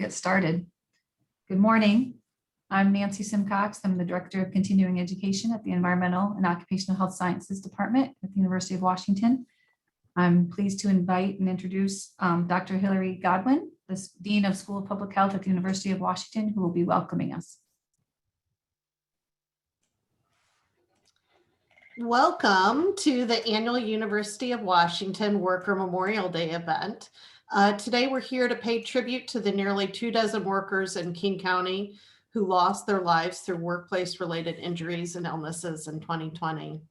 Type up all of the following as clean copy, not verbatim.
get started. Good morning. I'm Nancy Simcox. I'm the Director of Continuing Education at the Environmental and Occupational Health Sciences Department at the University of Washington. I'm pleased to invite and introduce Dr. Hillary Godwin, the Dean of School of Public Health at the University of Washington, who will be welcoming us. Welcome to the annual University of Washington Worker Memorial Day event. Today we're here to pay tribute to the nearly 24 workers in King County who lost their lives through workplace-related injuries and illnesses in 2020.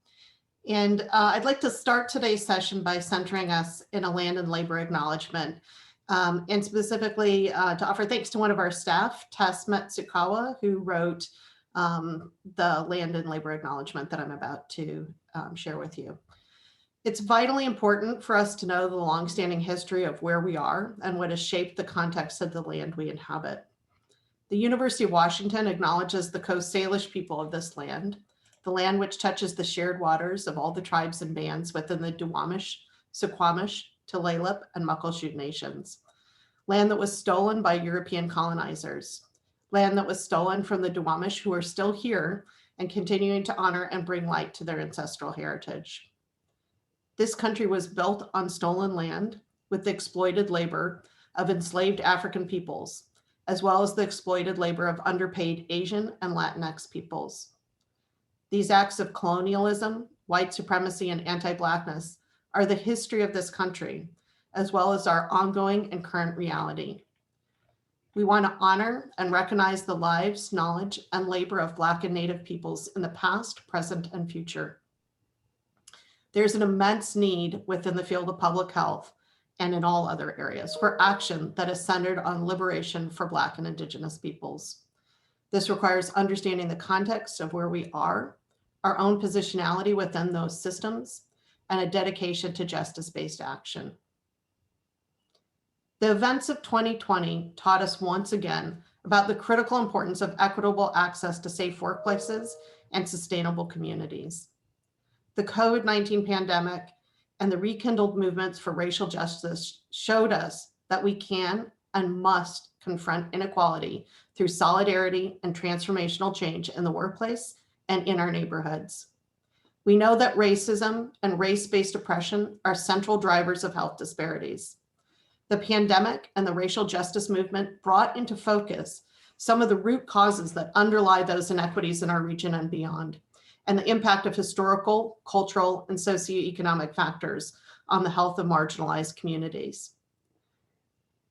And I'd like to start today's session by centering us in a land and labor acknowledgement, and specifically to offer thanks to one of our staff, Tess Metsukawa, who wrote the land and labor acknowledgement that I'm about to share with you. It's vitally important for us to know the longstanding history of where we are and what has shaped the context of the land we inhabit. The University of Washington acknowledges the Coast Salish people of this land, the land which touches the shared waters of all the tribes and bands within the Duwamish, Suquamish, Tulalip, and Muckleshoot nations, land that was stolen by European colonizers, land that was stolen from the Duwamish who are still here and continuing to honor and bring light to their ancestral heritage. This country was built on stolen land with the exploited labor of enslaved African peoples, as well as the exploited labor of underpaid Asian and Latinx peoples. These acts of colonialism, white supremacy, and anti-Blackness are the history of this country, as well as our ongoing and current reality. We want to honor and recognize the lives, knowledge, and labor of Black and Native peoples in the past, present, and future. There's an immense need within the field of public health and in all other areas for action that is centered on liberation for Black and Indigenous peoples. This requires understanding the context of where we are, our own positionality within those systems, and a dedication to justice-based action. The events of 2020 taught us once again about the critical importance of equitable access to safe workplaces and sustainable communities. The COVID-19 pandemic and the rekindled movements for racial justice showed us that we can and must confront inequality through solidarity and transformational change in the workplace and in our neighborhoods. We know that racism and race-based oppression are central drivers of health disparities. The pandemic and the racial justice movement brought into focus some of the root causes that underlie those inequities in our region and beyond, and the impact of historical, cultural, and socioeconomic factors on the health of marginalized communities.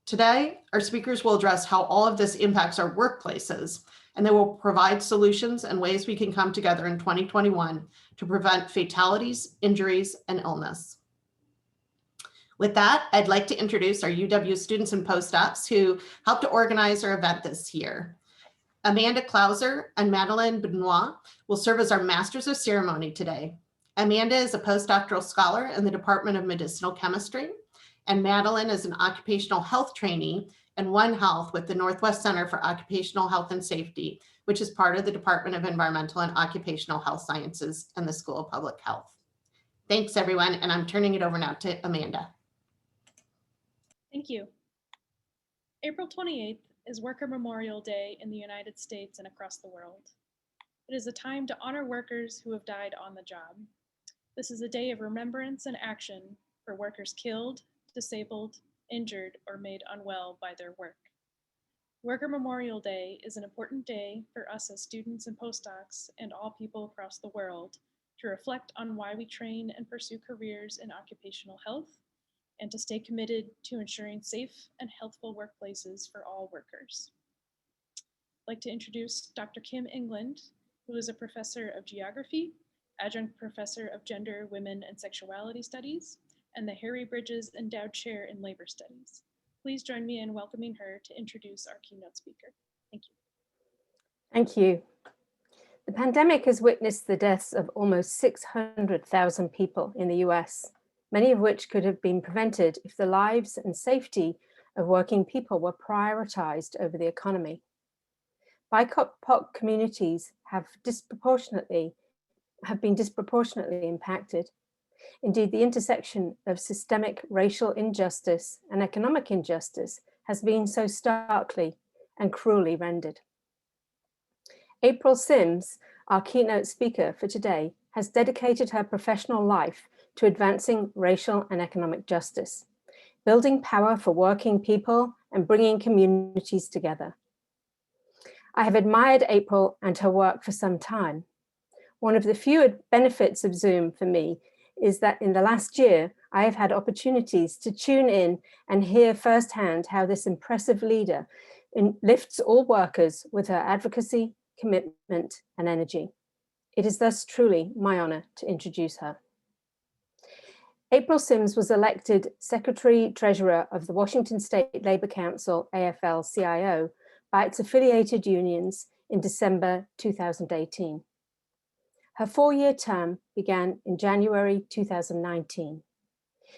Today, our speakers will address how all of this impacts our workplaces, and they will provide solutions and ways we can come together in 2021 to prevent fatalities, injuries, and illness. With that, I'd like to introduce our UW students and postdocs who helped to organize our event this year. Amanda Klauser and Madeline Benoit will serve as our Masters of Ceremony today. Amanda is a postdoctoral scholar in the Department of Medicinal Chemistry, and Madeline is an occupational health trainee in One Health with the Northwest Center for Occupational Health and Safety, which is part of the Department of Environmental and Occupational Health Sciences and the School of Public Health. Thanks, everyone, and I'm turning it over now to Amanda. Thank you. April 28th is Worker Memorial Day in the United States and across the world. It is a time to honor workers who have died on the job. This is a day of remembrance and action for workers killed, disabled, injured, or made unwell by their work. Worker Memorial Day is an important day for us as students and postdocs and all people across the world to reflect on why we train and pursue careers in occupational health, and to stay committed to ensuring safe and healthful workplaces for all workers. I'd like to introduce Dr. Kim England, who is a professor of geography, adjunct professor of gender, women, and sexuality studies, and the Harry Bridges Endowed Chair in Labor Studies. Please join me in welcoming her to introduce our keynote speaker. Thank you. Thank you. The pandemic has witnessed the deaths of almost 600,000 people in the US, many of which could have been prevented if the lives and safety of working people were prioritized over the economy. BIPOC communities have been disproportionately impacted. Indeed, the intersection of systemic racial injustice and economic injustice has been so starkly and cruelly rendered. April Sims, our keynote speaker for today, has dedicated her professional life to advancing racial and economic justice, building power for working people and bringing communities together. I have admired April and her work for some time. One of the few benefits of Zoom for me is that in the last year, I have had opportunities to tune in and hear firsthand how this impressive leader lifts all workers with her advocacy, commitment, and energy. It is thus truly my honor to introduce her. April Sims was elected Secretary-Treasurer of the Washington State Labor Council, AFL-CIO, by its affiliated unions in December 2018. Her 4-year term began in January 2019.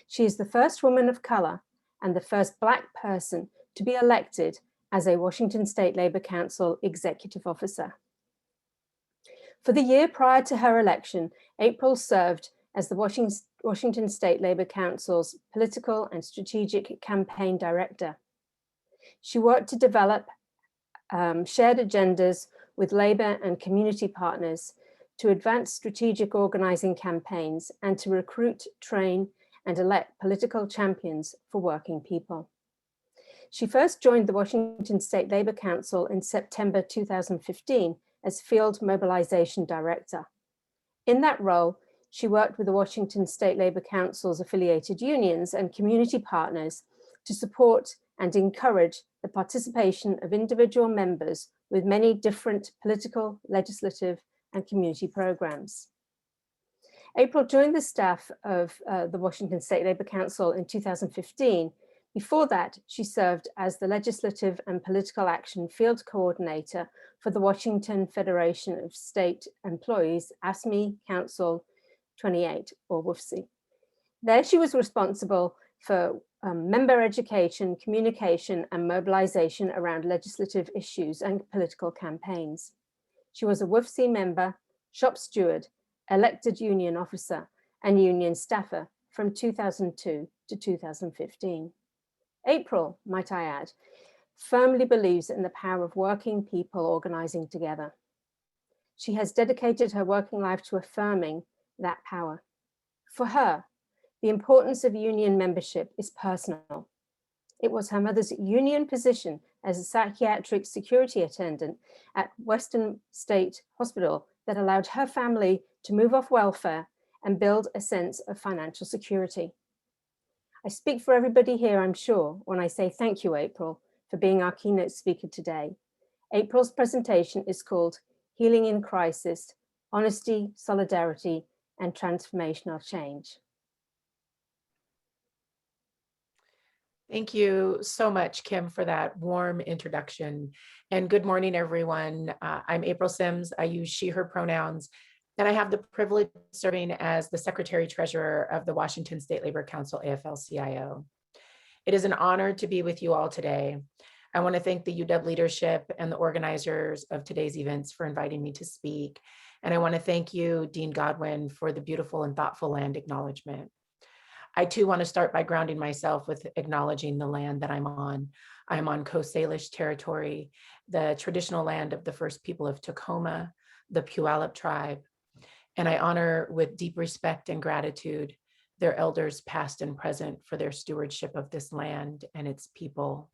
She is the first woman of color and the first Black person to be elected as a Washington State Labor Council executive officer. For the year prior to her election, April served as the Washington State Labor Council's political and strategic campaign director. She worked to develop shared agendas with labor and community partners to advance strategic organizing campaigns and to recruit, train, and elect political champions for working people. She first joined the Washington State Labor Council in September 2015 as Field Mobilization Director. In that role, she worked with the Washington State Labor Council's affiliated unions and community partners to support and encourage the participation of individual members with many different political, legislative, and community programs. April joined the staff of the Washington State Labor Council in 2015. Before that, she served as the Legislative and Political Action Field Coordinator for the Washington Federation of State Employees, AFSCME Council 28, or WFSE. There she was responsible for member education, communication, and mobilization around legislative issues and political campaigns. She was a WFSE member, shop steward, elected union officer, and union staffer from 2002 to 2015. April, might I add, firmly believes in the power of working people organizing together. She has dedicated her working life to affirming that power. For her, the importance of union membership is personal. It was her mother's union position as a psychiatric security attendant at Western State Hospital that allowed her family to move off welfare and build a sense of financial security. I speak for everybody here, I'm sure, when I say thank you, April, for being our keynote speaker today. April's presentation is called Healing in Crisis, Honesty, Solidarity, and Transformational Change. Thank you so much, Kim, for that warm introduction. And good morning, everyone. I'm April Sims. I use she, her pronouns, and I have the privilege of serving as the Secretary-Treasurer of the Washington State Labor Council, AFL-CIO. It is an honor to be with you all today. I want to thank the UW leadership and the organizers of today's events for inviting me to speak. And I want to thank you, Dean Godwin, for the beautiful and thoughtful land acknowledgement. I too want to start by grounding myself with acknowledging the land that I'm on. I'm on Coast Salish territory, the traditional land of the first people of Tacoma, the Puyallup tribe. And I honor with deep respect and gratitude their elders past and present for their stewardship of this land and its people.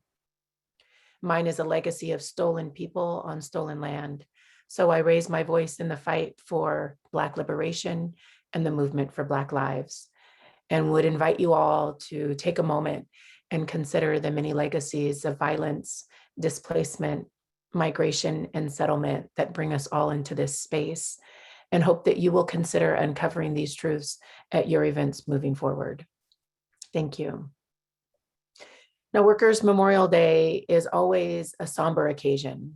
Mine is a legacy of stolen people on stolen land. So I raise my voice in the fight for Black liberation and the movement for Black lives, and would invite you all to take a moment and consider the many legacies of violence, displacement, migration, and settlement that bring us all into this space, and hope that you will consider uncovering these truths at your events moving forward. Thank you. Now, Workers' Memorial Day is always a somber occasion,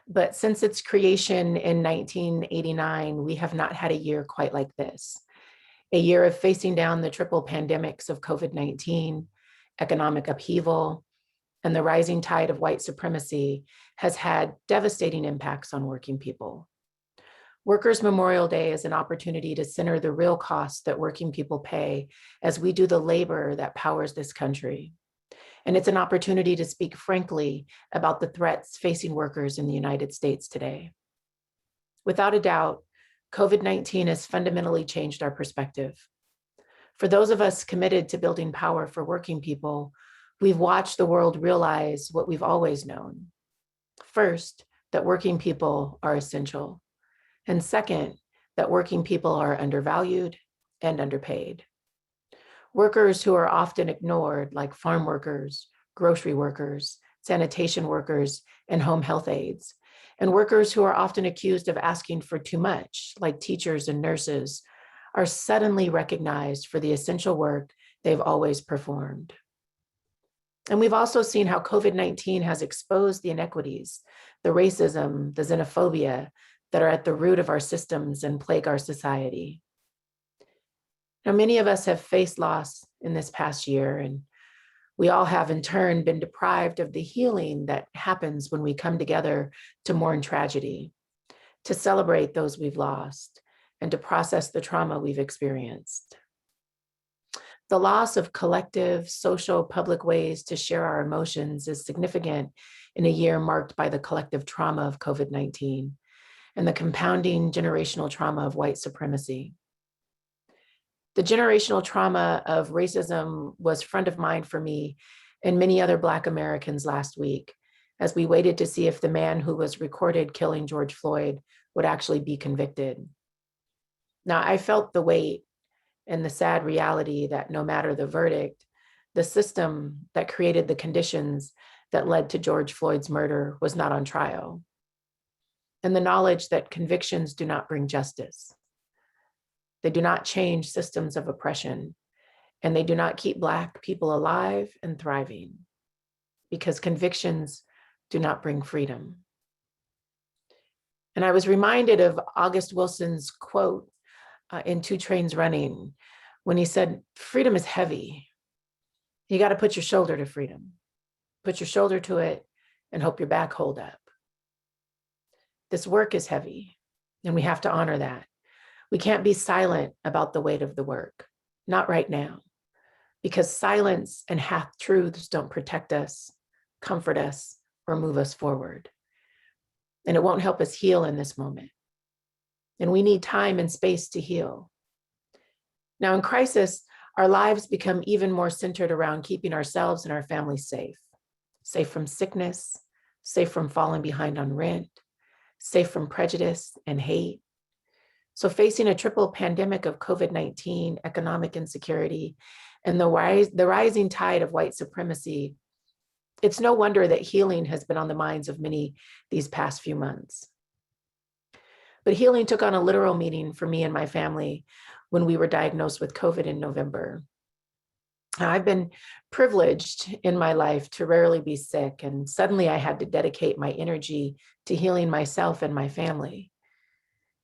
but since its creation in 1989, we have not had a year quite like this. A year of facing down the triple pandemics of COVID-19, economic upheaval, and the rising tide of white supremacy has had devastating impacts on working people. Workers' Memorial Day is an opportunity to center the real costs that working people pay as we do the labor that powers this country. And it's an opportunity to speak frankly about the threats facing workers in the United States today. Without a doubt, COVID-19 has fundamentally changed our perspective. For those of us committed to building power for working people, we've watched the world realize what we've always known. First, that working people are essential. And second, that working people are undervalued and underpaid. Workers who are often ignored, like farm workers, grocery workers, sanitation workers, and home health aides, and workers who are often accused of asking for too much, like teachers and nurses, are suddenly recognized for the essential work they've always performed. And we've also seen how COVID-19 has exposed the inequities, the racism, the xenophobia that are at the root of our systems and plague our society. Now, many of us have faced loss in this past year, and we all have in turn been deprived of the healing that happens when we come together to mourn tragedy, to celebrate those we've lost, and to process the trauma we've experienced. The loss of collective, social, public ways to share our emotions is significant in a year marked by the collective trauma of COVID-19 and the compounding generational trauma of white supremacy. The generational trauma of racism was front of mind for me and many other Black Americans last week, as we waited to see if the man who was recorded killing George Floyd would actually be convicted. Now, I felt the weight and the sad reality that no matter the verdict, the system that created the conditions that led to George Floyd's murder was not on trial. And the knowledge that convictions do not bring justice. They do not change systems of oppression, and they do not keep Black people alive and thriving, because convictions do not bring freedom. And I was reminded of August Wilson's quote in Two Trains Running, when he said, "Freedom is heavy. You got to put your shoulder to freedom. Put your shoulder to it and hope your back hold up." This work is heavy, and we have to honor that. We can't be silent about the weight of the work, not right now, because silence and half truths don't protect us, comfort us, or move us forward. And it won't help us heal in this moment. And we need time and space to heal. Now, in crisis, our lives become even more centered around keeping ourselves and our families safe. Safe from sickness, safe from falling behind on rent, safe from prejudice and hate. So facing a triple pandemic of COVID-19, economic insecurity, and the rising tide of white supremacy, it's no wonder that healing has been on the minds of many these past few months. But healing took on a literal meaning for me and my family when we were diagnosed with COVID in November. I've been privileged in my life to rarely be sick, and suddenly I had to dedicate my energy to healing myself and my family.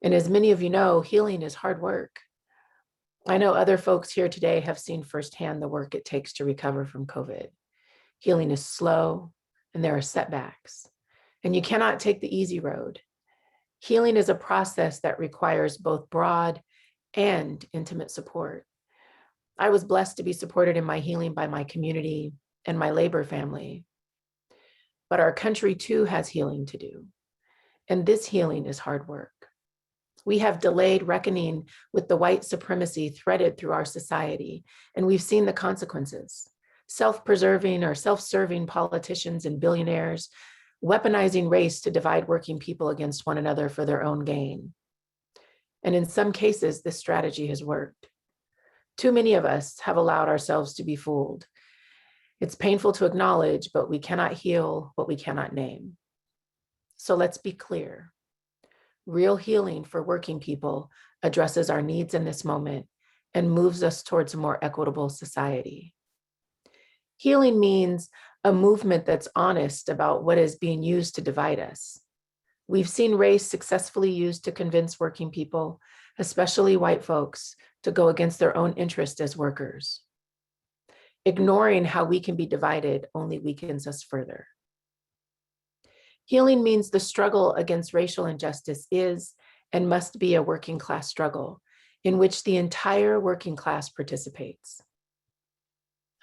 And as many of you know, healing is hard work. I know other folks here today have seen firsthand the work it takes to recover from COVID. Healing is slow, and there are setbacks, and you cannot take the easy road. Healing is a process that requires both broad and intimate support. I was blessed to be supported in my healing by my community and my labor family. But our country too has healing to do. And this healing is hard work. We have delayed reckoning with the white supremacy threaded through our society, and we've seen the consequences. Self-preserving or self-serving politicians and billionaires weaponizing race to divide working people against one another for their own gain. And in some cases, this strategy has worked. Too many of us have allowed ourselves to be fooled. It's painful to acknowledge, but we cannot heal what we cannot name. So let's be clear. Real healing for working people addresses our needs in this moment and moves us towards a more equitable society. Healing means a movement that's honest about what is being used to divide us. We've seen race successfully used to convince working people, especially white folks, to go against their own interest as workers. Ignoring how we can be divided only weakens us further. Healing means the struggle against racial injustice is and must be a working class struggle in which the entire working class participates.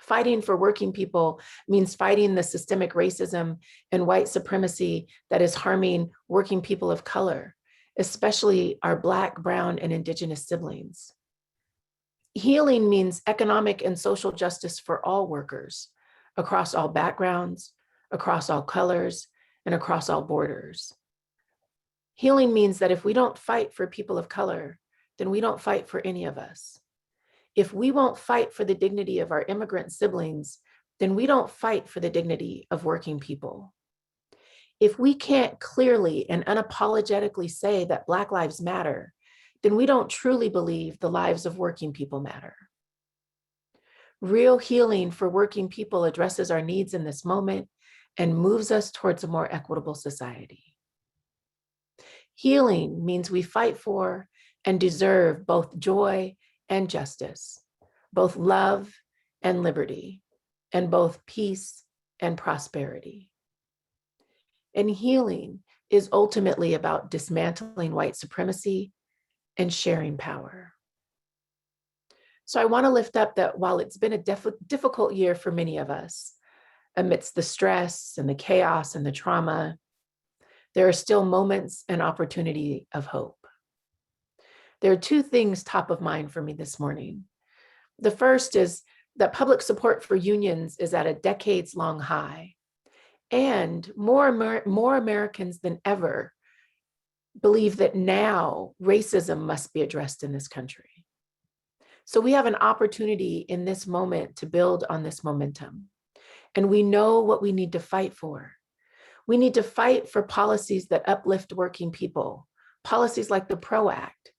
Fighting for working people means fighting the systemic racism and white supremacy that is harming working people of color, especially our Black, Brown, and Indigenous siblings. Healing means economic and social justice for all workers, across all backgrounds, across all colors, and across all borders. Healing means that if we don't fight for people of color, then we don't fight for any of us. If we won't fight for the dignity of our immigrant siblings, then we don't fight for the dignity of working people. If we can't clearly and unapologetically say that Black lives matter, then we don't truly believe the lives of working people matter. Real healing for working people addresses our needs in this moment and moves us towards a more equitable society. Healing means we fight for and deserve both joy and justice, both love and liberty, and both peace and prosperity. And healing is ultimately about dismantling white supremacy and sharing power. So I want to lift up that while it's been a difficult year for many of us, amidst the stress and the chaos and the trauma, there are still moments and opportunity of hope. There are two things top of mind for me this morning. The first is that public support for unions is at a decades-long high, and more Americans than ever believe that now racism must be addressed in this country. So we have an opportunity in this moment to build on this momentum, and we know what we need to fight for. We need to fight for policies that uplift working people, policies like the PRO Act.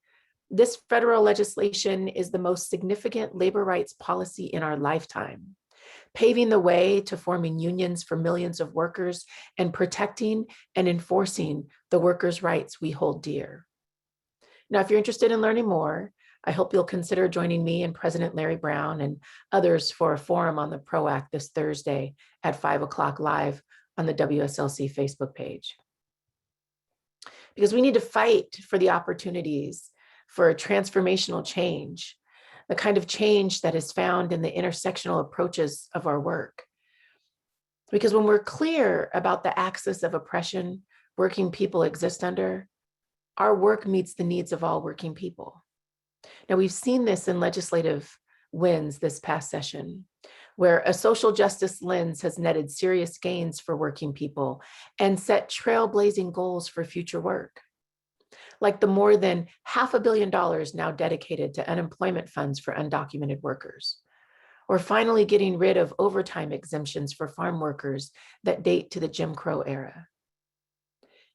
This federal legislation is the most significant labor rights policy in our lifetime, paving the way to forming unions for millions of workers and protecting and enforcing the workers' rights we hold dear. Now, if you're interested in learning more, I hope you'll consider joining me and President Larry Brown and others for a forum on the PRO Act this Thursday at 5 o'clock live on the WSLC Facebook page. Because we need to fight for the opportunities for a transformational change, the kind of change that is found in the intersectional approaches of our work. Because when we're clear about the axis of oppression working people exist under, our work meets the needs of all working people. Now, we've seen this in legislative wins this past session, where a social justice lens has netted serious gains for working people and set trailblazing goals for future work, like the more than $500 million now dedicated to unemployment funds for undocumented workers, or finally getting rid of overtime exemptions for farm workers that date to the Jim Crow era.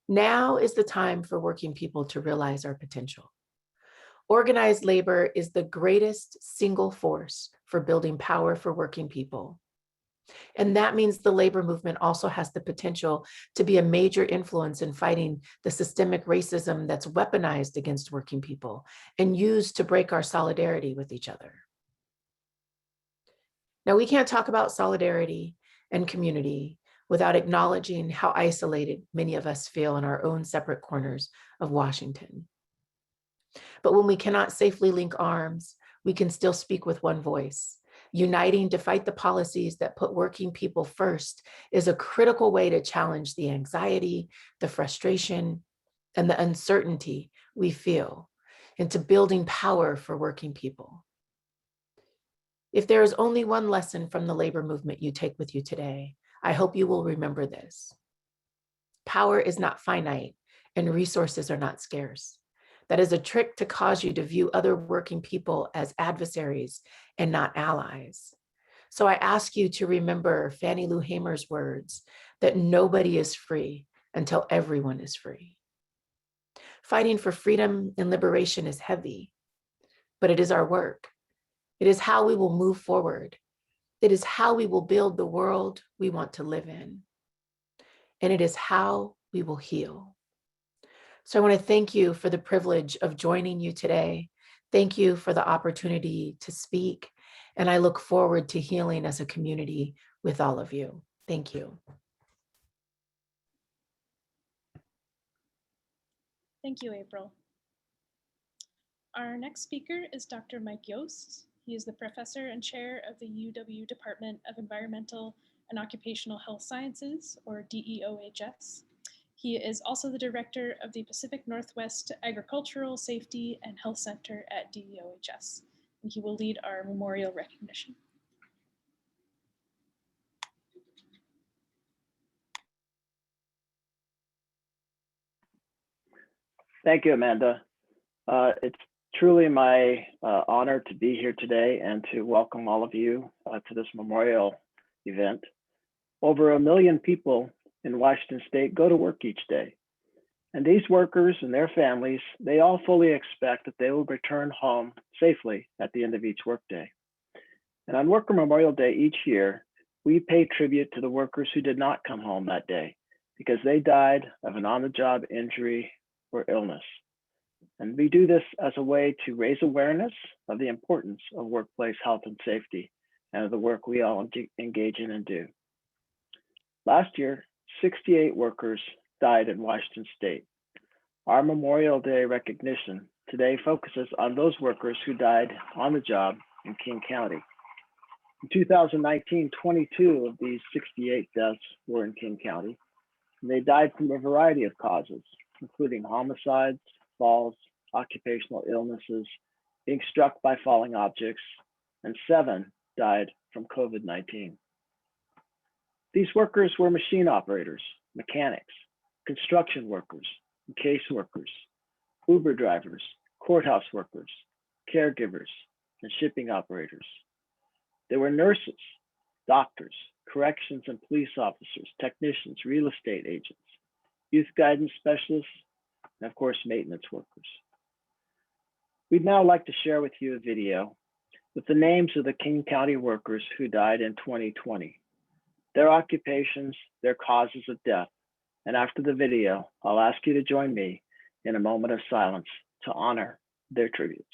Now is the time for working people to realize our potential. Organized labor is the greatest single force for building power for working people. And that means the labor movement also has the potential to be a major influence in fighting the systemic racism that's weaponized against working people and used to break our solidarity with each other. Now, we can't talk about solidarity and community without acknowledging how isolated many of us feel in our own separate corners of Washington. But when we cannot safely link arms, we can still speak with one voice. Uniting to fight the policies that put working people first is a critical way to challenge the anxiety, the frustration, and the uncertainty we feel into building power for working people. If there is only one lesson from the labor movement you take with you today, I hope you will remember this. Power is not finite and resources are not scarce. That is a trick to cause you to view other working people as adversaries and not allies. So I ask you to remember Fannie Lou Hamer's words that nobody is free until everyone is free. Fighting for freedom and liberation is heavy, but it is our work. It is how we will move forward. It is how we will build the world we want to live in. And it is how we will heal. So I want to thank you for the privilege of joining you today. Thank you for the opportunity to speak. And I look forward to healing as a community with all of you. Thank you. Thank you, April. Our next speaker is Dr. Mike Yost. He is the professor and chair of the UW Department of Environmental and Occupational Health Sciences, or DEOHS. He is also the director of the Pacific Northwest Agricultural Safety and Health Center at DEOHS, and he will lead our memorial recognition. Thank you, Amanda. It's truly my honor to be here today and to welcome all of you to this memorial event. Over 1 million people in Washington State go to work each day. And these workers and their families, they all fully expect that they will return home safely at the end of each workday. And on Worker Memorial Day each year, we pay tribute to the workers who did not come home that day because they died of an on-the-job injury or illness. And we do this as a way to raise awareness of the importance of workplace health and safety and of the work we all engage in and do. Last year, 68 workers died in Washington State. Our Memorial Day recognition today focuses on those workers who died on the job in King County. In 2019, 22 of these 68 deaths were in King County, and they died from a variety of causes, including homicides, falls, occupational illnesses, being struck by falling objects, and 7 died from COVID-19. These workers were machine operators, mechanics, construction workers, case workers, Uber drivers, courthouse workers, caregivers, and shipping operators. They were nurses, doctors, corrections and police officers, technicians, real estate agents, youth guidance specialists, and of course, maintenance workers. We'd now like to share with you a video with the names of the King County workers who died in 2020, their occupations, their causes of death. And after the video, I'll ask you to join me in a moment of silence to honor their tributes.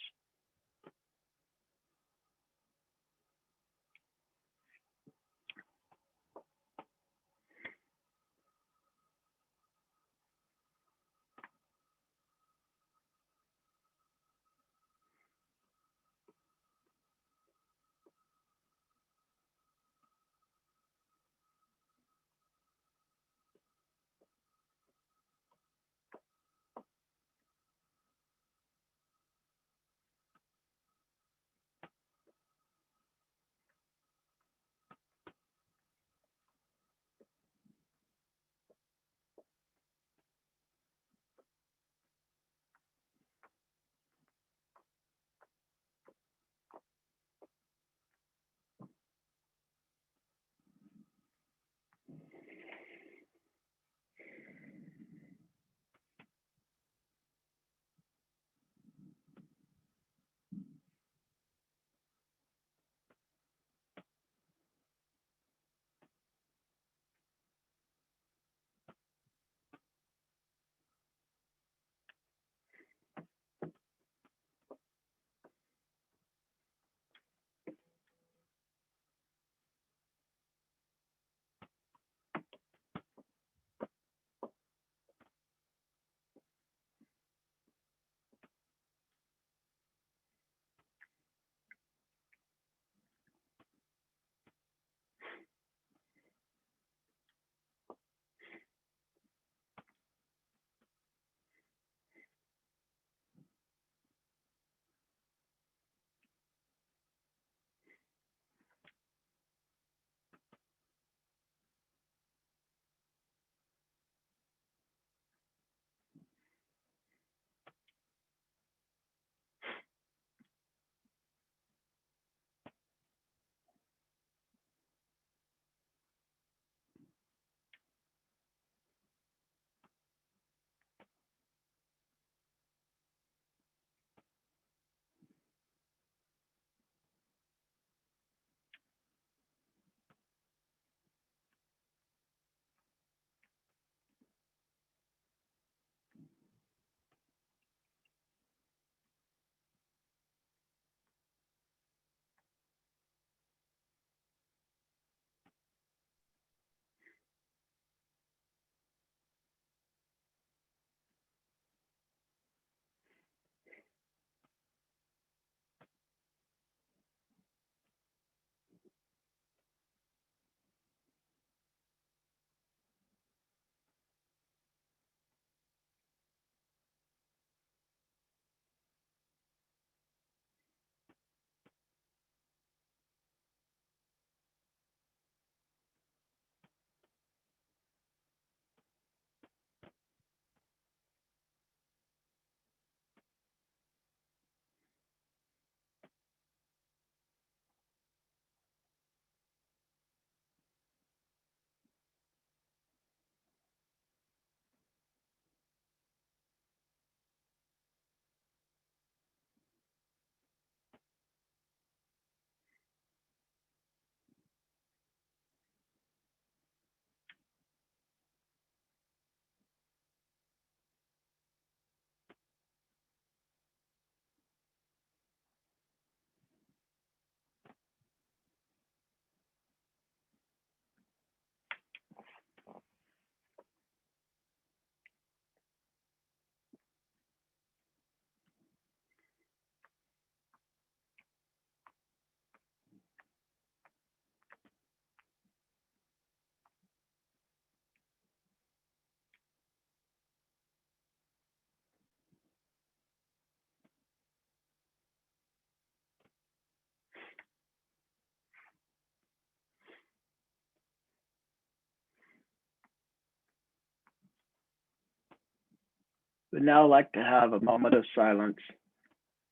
We'd now like to have a moment of silence,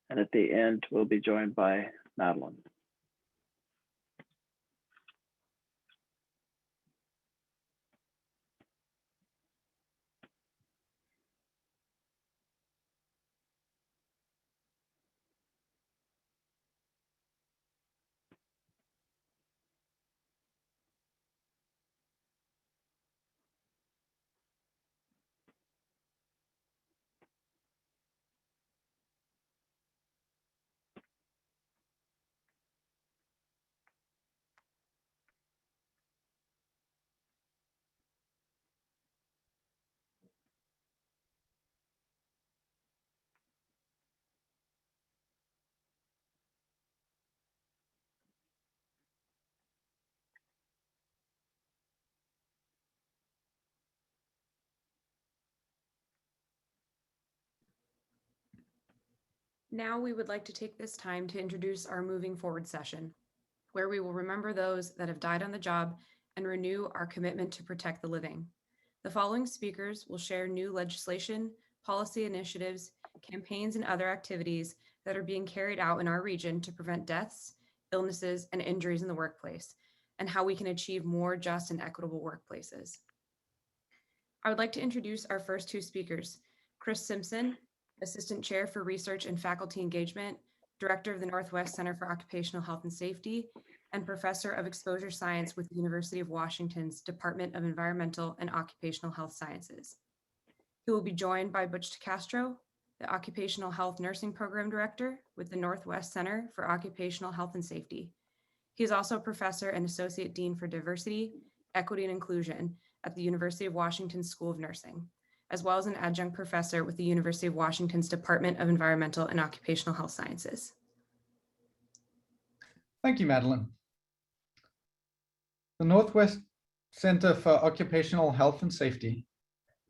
and at the end, we'll be joined by Madeline. Now we would like to take this time to introduce our moving forward session, where we will remember those that have died on the job and renew our commitment to protect the living. The following speakers will share new legislation, policy initiatives, campaigns, and other activities that are being carried out in our region to prevent deaths, illnesses, and injuries in the workplace, and how we can achieve more just and equitable workplaces. I would like to introduce our first two speakers, Chris Simpson, Assistant Chair for Research and Faculty Engagement, Director of the Northwest Center for Occupational Health and Safety, and Professor of Exposure Science with the University of Washington's Department of Environmental and Occupational Health Sciences. He will be joined by Butch Castro, the Occupational Health Nursing Program Director with the Northwest Center for Occupational Health and Safety. He is also a Professor and Associate Dean for Diversity, Equity, and Inclusion at the University of Washington School of Nursing, as well as an adjunct professor with the University of Washington's Department of Environmental and Occupational Health Sciences. Thank you, Madeline. The Northwest Center for Occupational Health and Safety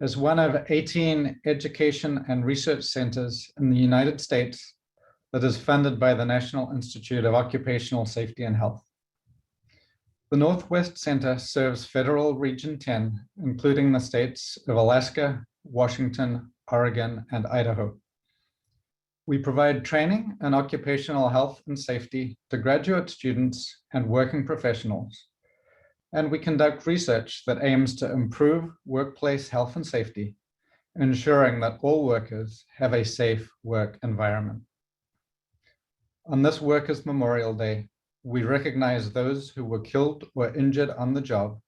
is one of 18 education and research centers in the United States that is funded by the National Institute of Occupational Safety and Health. The Northwest Center serves Federal Region 10, including the states of Alaska, Washington, Oregon, and Idaho. We provide training in occupational health and safety to graduate students and working professionals, and we conduct research that aims to improve workplace health and safety, ensuring that all workers have a safe work environment. On this Workers' Memorial Day, we recognize those who were killed or injured on the job,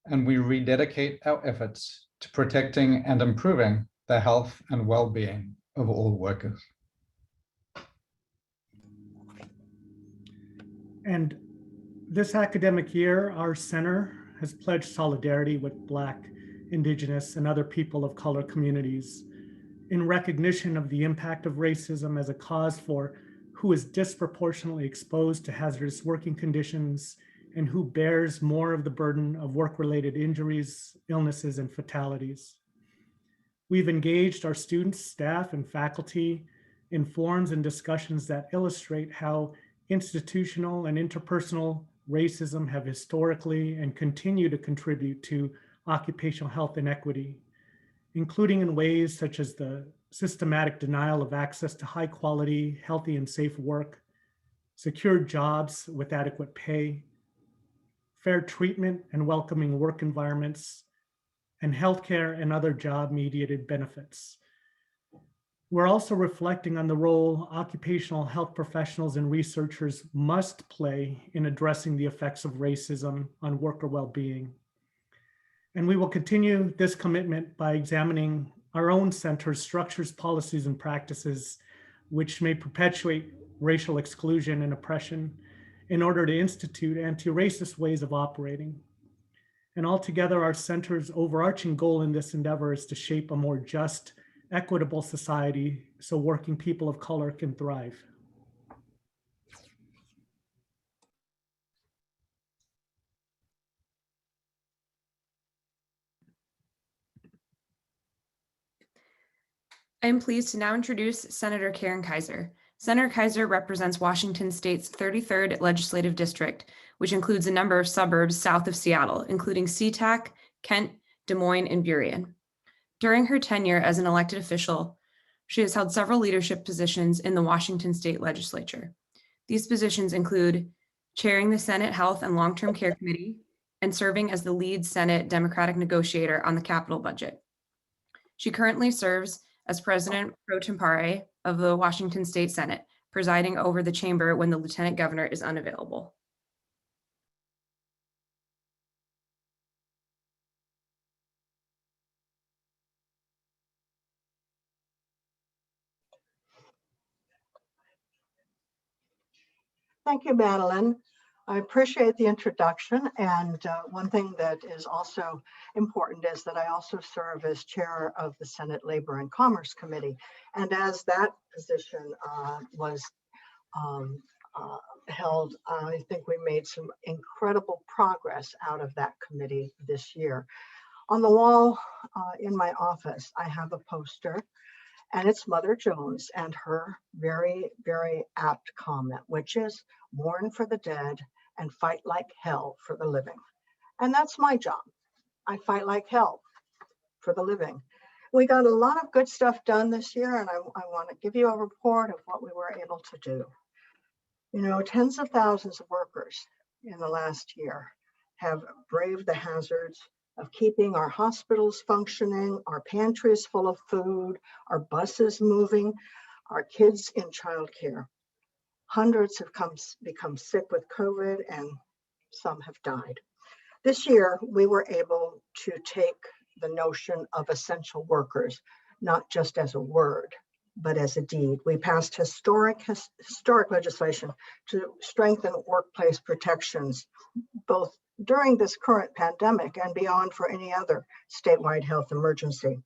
and we rededicate our efforts to protecting and improving the health and well-being of all workers. And this academic year, our center has pledged solidarity with Black, Indigenous, and other people of color communities in recognition of the impact of racism as a cause for who is disproportionately exposed to hazardous working conditions and who bears more of the burden of work-related injuries, illnesses, and fatalities. We've engaged our students, staff, and faculty in forums and discussions that illustrate how institutional and interpersonal racism have historically and continue to contribute to occupational health inequity, including in ways such as the systematic denial of access to high quality, healthy, and safe work, secure jobs with adequate pay, fair treatment and welcoming work environments, and healthcare and other job-mediated benefits. We're also reflecting on the role occupational health professionals and researchers must play in addressing the effects of racism on worker well-being. And we will continue this commitment by examining our own center's structures, policies, and practices, which may perpetuate racial exclusion and oppression in order to institute anti-racist ways of operating. And altogether, our center's overarching goal in this endeavor is to shape a more just, equitable society so working people of color can thrive. I am pleased to now introduce Senator Karen Kaiser. Senator Kaiser represents Washington State's 33rd Legislative District, which includes a number of suburbs south of Seattle, including SeaTac, Kent, Des Moines, and Burien. During her tenure as an elected official, she has held several leadership positions in the Washington State Legislature. These positions include chairing the Senate Health and Long-Term Care Committee and serving as the lead Senate Democratic negotiator on the capital budget. She currently serves as President pro tempore of the Washington State Senate, presiding over the chamber when the Lieutenant Governor is unavailable. Thank you, Madeline. I appreciate the introduction. And one thing that is also important is that I also serve as chair of the Senate Labor and Commerce Committee. And as that position was held, I think we made some incredible progress out of that committee this year. On the wall in my office, I have a poster, and it's Mother Jones and her very, very apt comment, which is mourn for the dead and fight like hell for the living. And that's my job. I fight like hell for the living. We got a lot of good stuff done this year, and I want to give you a report of what we were able to do. You know, tens of thousands of workers in the last year have braved the hazards of keeping our hospitals functioning, our pantries full of food, our buses moving, our kids in childcare. Hundreds have become sick with COVID, and some have died. This year, we were able to take the notion of essential workers, not just as a word, but as a deed. We passed historic legislation to strengthen workplace protections, both during this current pandemic and beyond for any other statewide health emergency.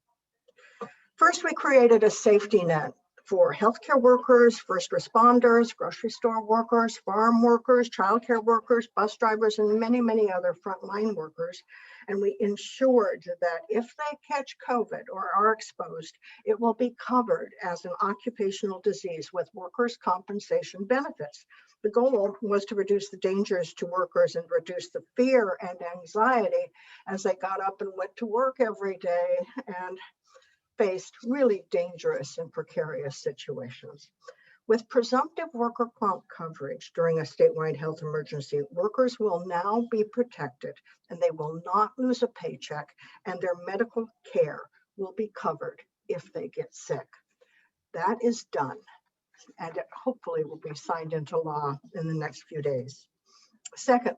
First, we created a safety net for healthcare workers, first responders, grocery store workers, farm workers, childcare workers, bus drivers, and many, many other frontline workers. And we ensured that if they catch COVID or are exposed, it will be covered as an occupational disease with workers' compensation benefits. The goal was to reduce the dangers to workers and reduce the fear and anxiety as they got up and went to work every day and faced really dangerous and precarious situations. With presumptive worker comp coverage during a statewide health emergency, workers will now be protected and they will not lose a paycheck, and their medical care will be covered if they get sick. That is done, and it hopefully will be signed into law in the next few days. Second,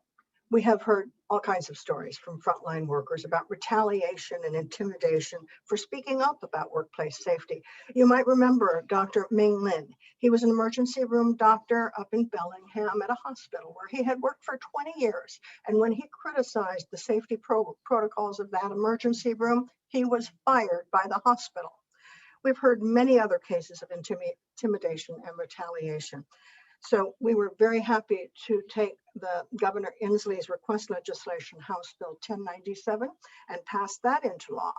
we have heard all kinds of stories from frontline workers about retaliation and intimidation for speaking up about workplace safety. You might remember Dr. Ming Lin. He was an emergency room doctor up in Bellingham at a hospital where he had worked for 20 years. And when he criticized the safety protocols of that emergency room, he was fired by the hospital. We've heard many other cases of intimidation and retaliation. So we were very happy to take the Governor Inslee's request legislation, House Bill 1097, and pass that into law,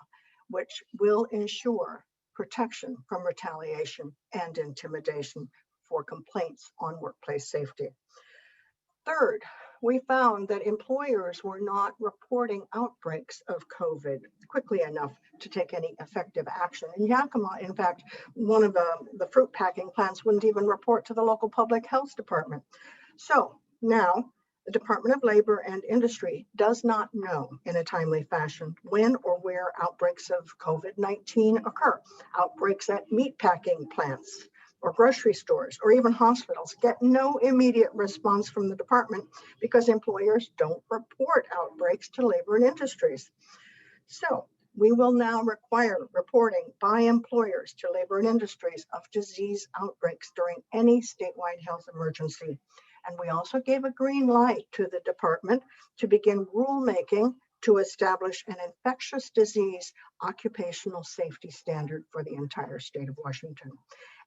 which will ensure protection from retaliation and intimidation for complaints on workplace safety. Third, we found that employers were not reporting outbreaks of COVID quickly enough to take any effective action. In Yakima, in fact, one of the fruit packing plants wouldn't even report to the local public health department. So now the Department of Labor and Industry does not know in a timely fashion when or where outbreaks of COVID-19 occur. Outbreaks at meat packing plants or grocery stores or even hospitals get no immediate response from the department because employers don't report outbreaks to labor and industries. So we will now require reporting by employers to labor and industries of disease outbreaks during any statewide health emergency. And we also gave a green light to the department to begin rulemaking to establish an infectious disease occupational safety standard for the entire state of Washington.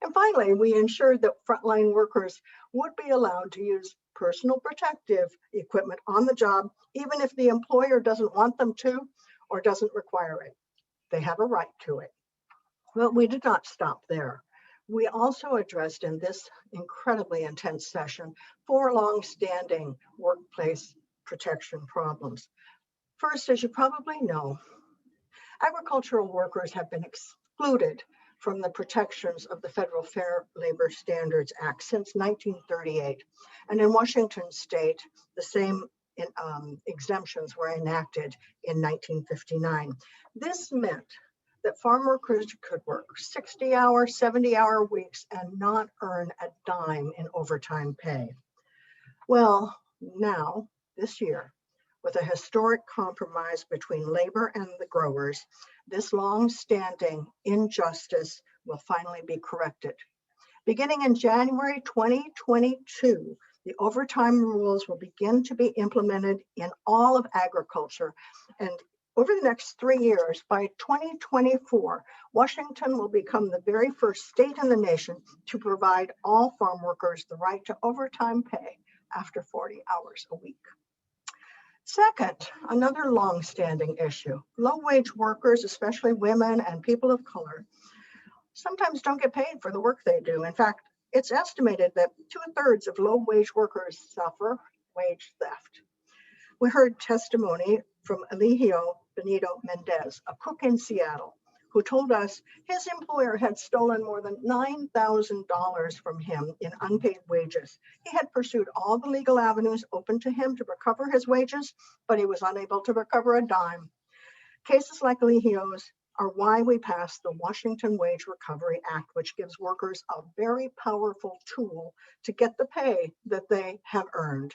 And finally, we ensured that frontline workers would be allowed to use personal protective equipment on the job, even if the employer doesn't want them to or doesn't require it. They have a right to it. But we did not stop there. We also addressed in this incredibly intense session 4 long-standing workplace protection problems. First, as you probably know, Agricultural workers have been excluded from the protections of the Federal Fair Labor Standards Act since 1938. And in Washington state, the same exemptions were enacted in 1959. This meant that farm workers could work 60-hour, 70-hour weeks and not earn a dime in overtime pay. Well, now, this year, with a historic compromise between labor and the growers, this long-standing injustice will finally be corrected. Beginning in January 2022, the overtime rules will begin to be implemented in all of agriculture. And over the next 3 years, by 2024, Washington will become the very first state in the nation to provide all farm workers the right to overtime pay after 40 hours a week. Second, another long-standing issue, low-wage workers, especially women and people of color, sometimes don't get paid for the work they do. In fact, it's estimated that 2/3 of low-wage workers suffer wage theft. We heard testimony from Eligio Benito Mendez, a cook in Seattle, who told us his employer had stolen more than $9,000 from him in unpaid wages. He had pursued all the legal avenues open to him to recover his wages, but he was unable to recover a dime. Cases like Eligio's are why we passed the Washington Wage Recovery Act, which gives workers a very powerful tool to get the pay that they have earned.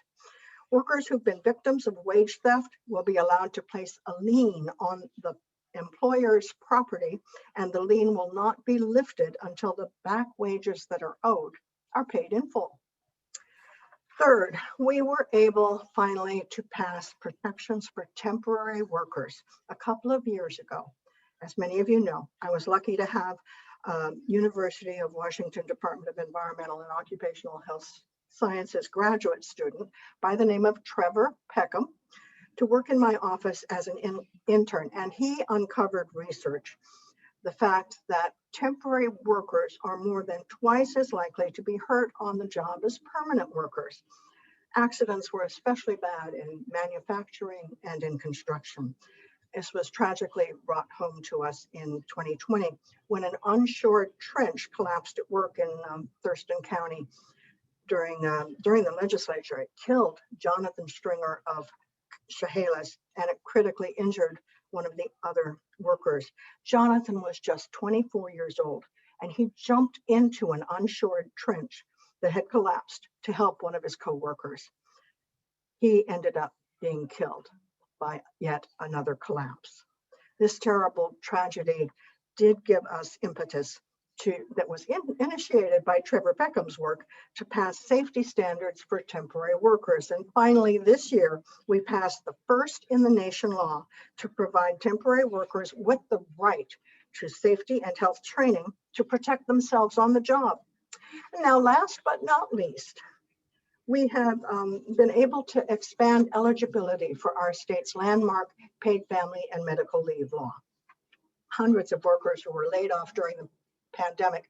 Workers who've been victims of wage theft will be allowed to place a lien on the employer's property, and the lien will not be lifted until the back wages that are owed are paid in full. Third, we were able finally to pass protections for temporary workers a couple of years ago. As many of you know, I was lucky to have University of Washington Department of Environmental and Occupational Health Sciences graduate student by the name of Trevor Peckham to work in my office as an intern, and he uncovered research, the fact that temporary workers are more than twice as likely to be hurt on the job as permanent workers. Accidents were especially bad in manufacturing and in construction. This was tragically brought home to us in 2020 when an unshored trench collapsed at work in Thurston County during the legislature. It killed Jonathan Stringer of Chehalis, and it critically injured one of the other workers. Jonathan was just 24 years old, and he jumped into an unshored trench that had collapsed to help one of his co-workers. He ended up being killed by yet another collapse. This terrible tragedy did give us impetus that was initiated by Trevor Peckham's work to pass safety standards for temporary workers. And finally, this year, we passed the first in the nation law to provide temporary workers with the right to safety and health training to protect themselves on the job. And now, last but not least, we have been able to expand eligibility for our state's landmark paid family and medical leave law. Hundreds of workers who were laid off during the pandemic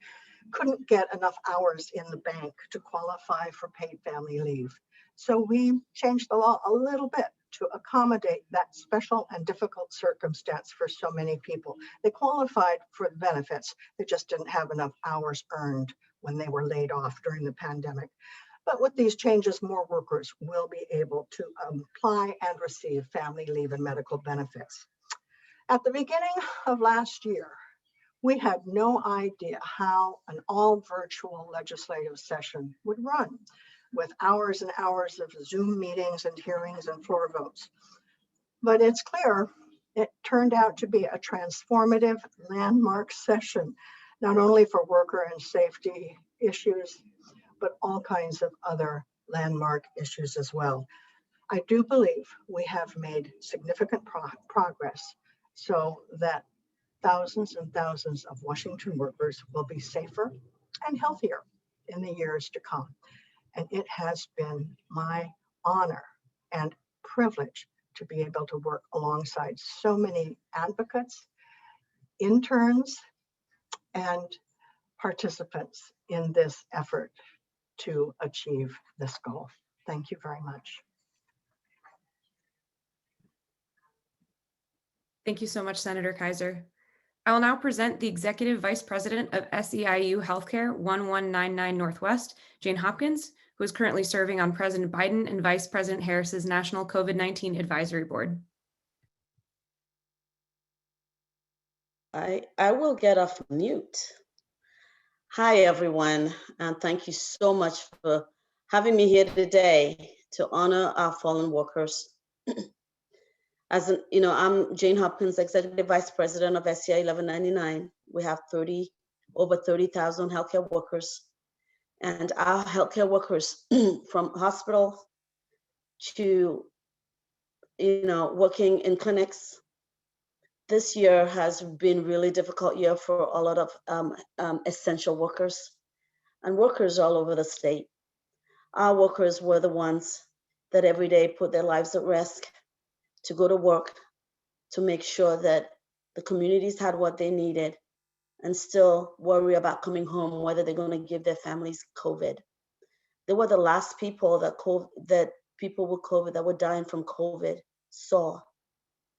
couldn't get enough hours in the bank to qualify for paid family leave. So we changed the law a little bit to accommodate that special and difficult circumstance for so many people. They qualified for the benefits, they just didn't have enough hours earned when they were laid off during the pandemic. But with these changes, more workers will be able to apply and receive family leave and medical benefits. At the beginning of last year, we had no idea how an all virtual legislative session would run, with hours and hours of Zoom meetings and hearings and floor votes. But it's clear it turned out to be a transformative landmark session, not only for worker and safety issues, but all kinds of other landmark issues as well. I do believe we have made significant progress so that thousands and thousands of Washington workers will be safer and healthier in the years to come. And it has been my honor and privilege to be able to work alongside so many advocates, interns, and participants in this effort to achieve this goal. Thank you very much. Thank you so much, Senator Kaiser. I will now present the Executive Vice President of SEIU Healthcare 1199 Northwest, Jane Hopkins, who is currently serving on President Biden and Vice President Harris's National COVID-19 Advisory Board. I will get off mute. Hi, everyone, and thank you so much for having me here today to honor our fallen workers. I'm Jane Hopkins, Executive Vice President of SCI 1199. We have over 30,000 healthcare workers, and our healthcare workers from hospital to, working in clinics. This year has been really difficult year for a lot of essential workers and workers all over the state. Our workers were the ones that every day put their lives at risk to go to work, to make sure that the communities had what they needed and still worry about coming home, whether they're going to give their families COVID. They were the last people that people with COVID that were dying from COVID saw,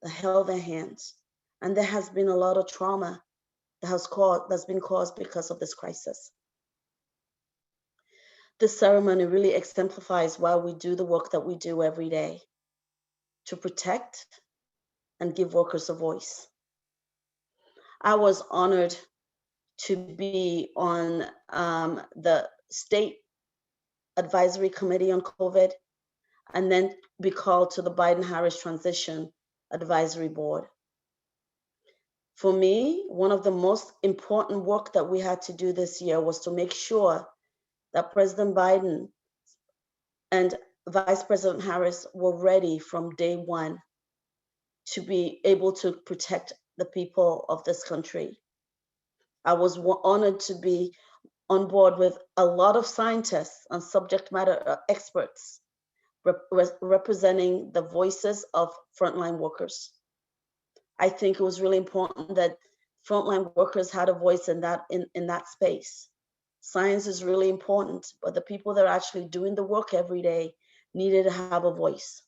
that held their hands. And there has been a lot of trauma that's been caused because of this crisis. This ceremony really exemplifies why we do the work that we do every day, to protect and give workers a voice. I was honored to be on the State Advisory Committee on COVID and then be called to the Biden-Harris Transition Advisory Board. For me, one of the most important work that we had to do this year was to make sure that President Biden and Vice President Harris were ready from day one to be able to protect the people of this country. I was honored to be on board with a lot of scientists and subject matter experts representing the voices of frontline workers. I think it was really important that frontline workers had a voice in that space. Science is really important, but the people that are actually doing the work every day needed to have a voice.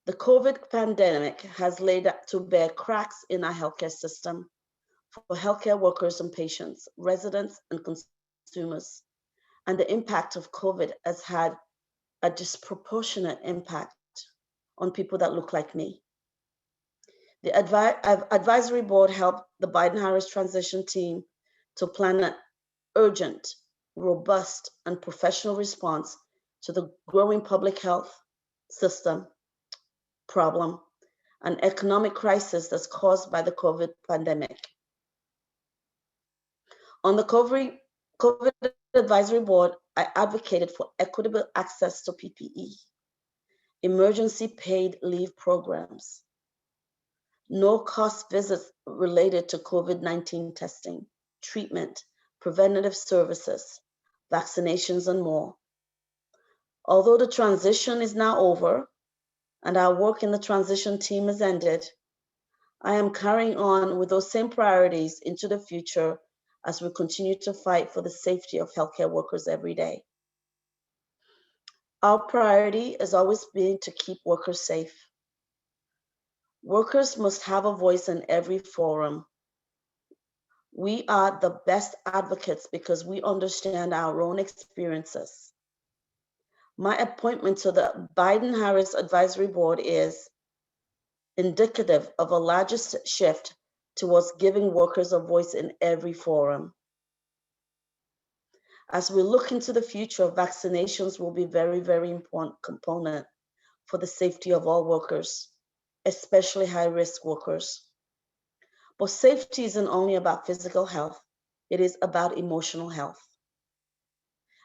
The COVID pandemic has laid to bear cracks in our healthcare system for healthcare workers and patients, residents and consumers. And the impact of COVID has had a disproportionate impact on people that look like me. The advisory board helped the Biden-Harris transition team to plan an urgent, robust, and professional response to the growing public health system problem and economic crisis that's caused by the COVID pandemic. On the COVID advisory board, I advocated for equitable access to PPE, emergency paid leave programs, no-cost visits related to COVID-19 testing, treatment, preventative services, vaccinations, and more. Although the transition is now over and our work in the transition team has ended, I am carrying on with those same priorities into the future as we continue to fight for the safety of healthcare workers every day. Our priority has always been to keep workers safe. Workers must have a voice in every forum. We are the best advocates because we understand our own experiences. My appointment to the Biden-Harris Advisory Board is indicative of a larger shift towards giving workers a voice in every forum. As we look into the future, vaccinations will be a very, very important component for the safety of all workers, especially high-risk workers. But safety isn't only about physical health, it is about emotional health.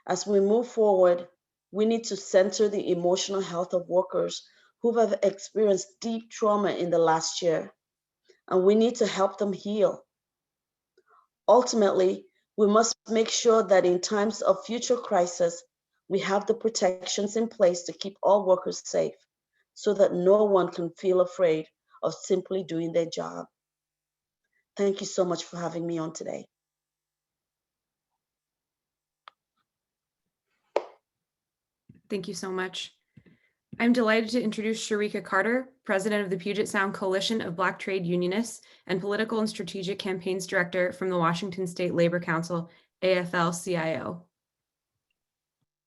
As we move forward, we need to center the emotional health of workers who have experienced deep trauma in the last year, and we need to help them heal. Ultimately, we must make sure that in times of future crisis, we have the protections in place to keep all workers safe so that no one can feel afraid of simply doing their job. Thank you so much for having me on today. Thank you so much. I'm delighted to introduce Sharika Carter, President of the Puget Sound Coalition of Black Trade Unionists and Political and Strategic Campaigns Director from the Washington State Labor Council, AFL-CIO.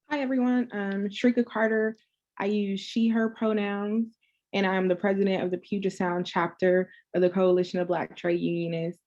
Hi, everyone. I'm Sharika Carter. I use she, her pronouns, and I'm the president of the Puget Sound chapter of the Coalition of Black Trade Unionists.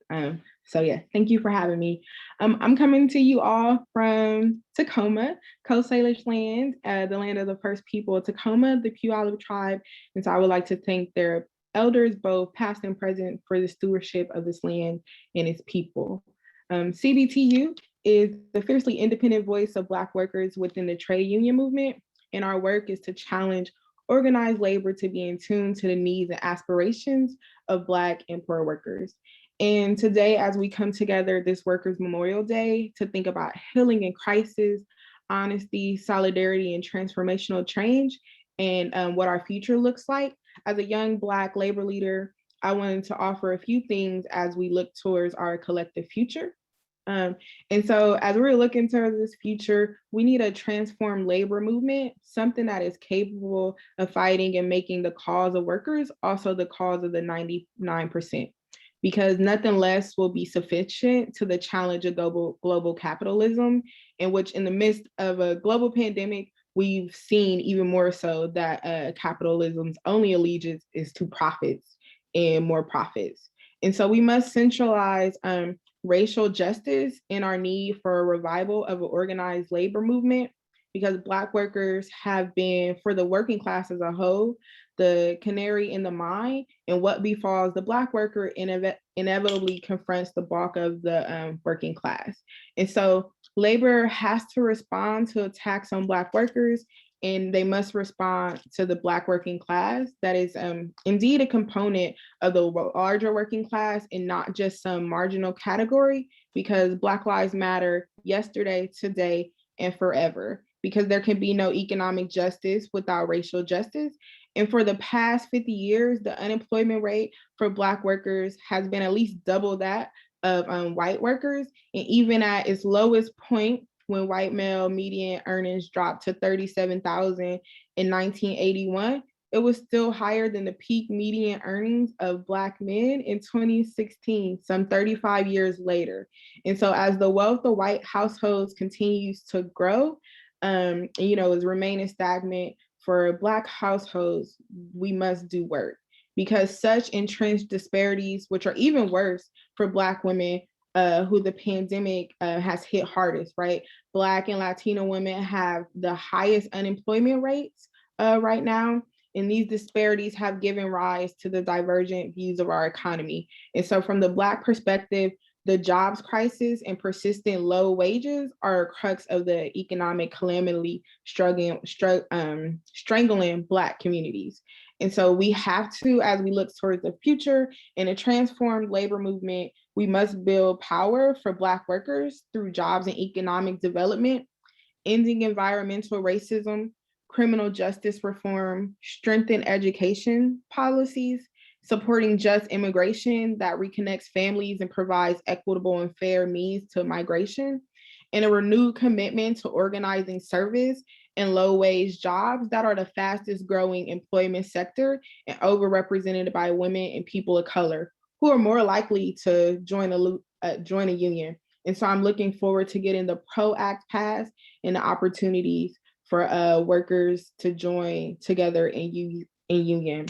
So yeah, thank you for having me. I'm coming to you all from Tacoma, Coast Salish land, the land of the first people of Tacoma, the Puyallup tribe. And so I would like to thank their elders, both past and present, for the stewardship of this land and its people. CBTU is the fiercely independent voice of Black workers within the trade union movement. And our work is to challenge organized labor to be in tune to the needs and aspirations of Black and poor workers. And today, as we come together this Workers' Memorial Day to think about healing in crisis, honesty, solidarity, and transformational change, and what our future looks like, as a young Black labor leader, I wanted to offer a few things as we look towards our collective future. And so as we're looking towards this future, we need a transformed labor movement, something that is capable of fighting and making the cause of workers also the cause of the 99%. Because nothing less will be sufficient to the challenge of global capitalism, in which in the midst of a global pandemic, we've seen even more so that capitalism's only allegiance is to profits and more profits. And so we must centralize racial justice in our need for a revival of an organized labor movement, because Black workers have been, for the working class as a whole, the canary in the mine, and what befalls the Black worker inevitably confronts the bulk of the working class. And so labor has to respond to attacks on Black workers, and they must respond to the Black working class that is indeed a component of the larger working class and not just some marginal category, because Black lives matter yesterday, today, and forever, because there can be no economic justice without racial justice. And for the past 50 years, the unemployment rate for Black workers has been at least double that of white workers. And even at its lowest point, when white male median earnings dropped to $37,000 in 1981, it was still higher than the peak median earnings of Black men in 2016, some 35 years later. And so as the wealth of white households continues to grow, is remaining stagnant, for Black households, we must do work, because such entrenched disparities, which are even worse for Black women who the pandemic has hit hardest, right? Black and Latino women have the highest unemployment rates right now. And these disparities have given rise to the divergent views of our economy. And so from the Black perspective, the jobs crisis and persistent low wages are a crux of the economic calamity strangling Black communities. And so we have to, as we look towards the future in a transformed labor movement, we must build power for Black workers through jobs and economic development, ending environmental racism, criminal justice reform, strengthen education policies, supporting just immigration that reconnects families and provides equitable and fair means to migration, and a renewed commitment to organizing service and low-wage jobs that are the fastest growing employment sector and overrepresented by women and people of color, who are more likely to join a union. And so I'm looking forward to getting the PRO Act passed and the opportunities for workers to join together in union.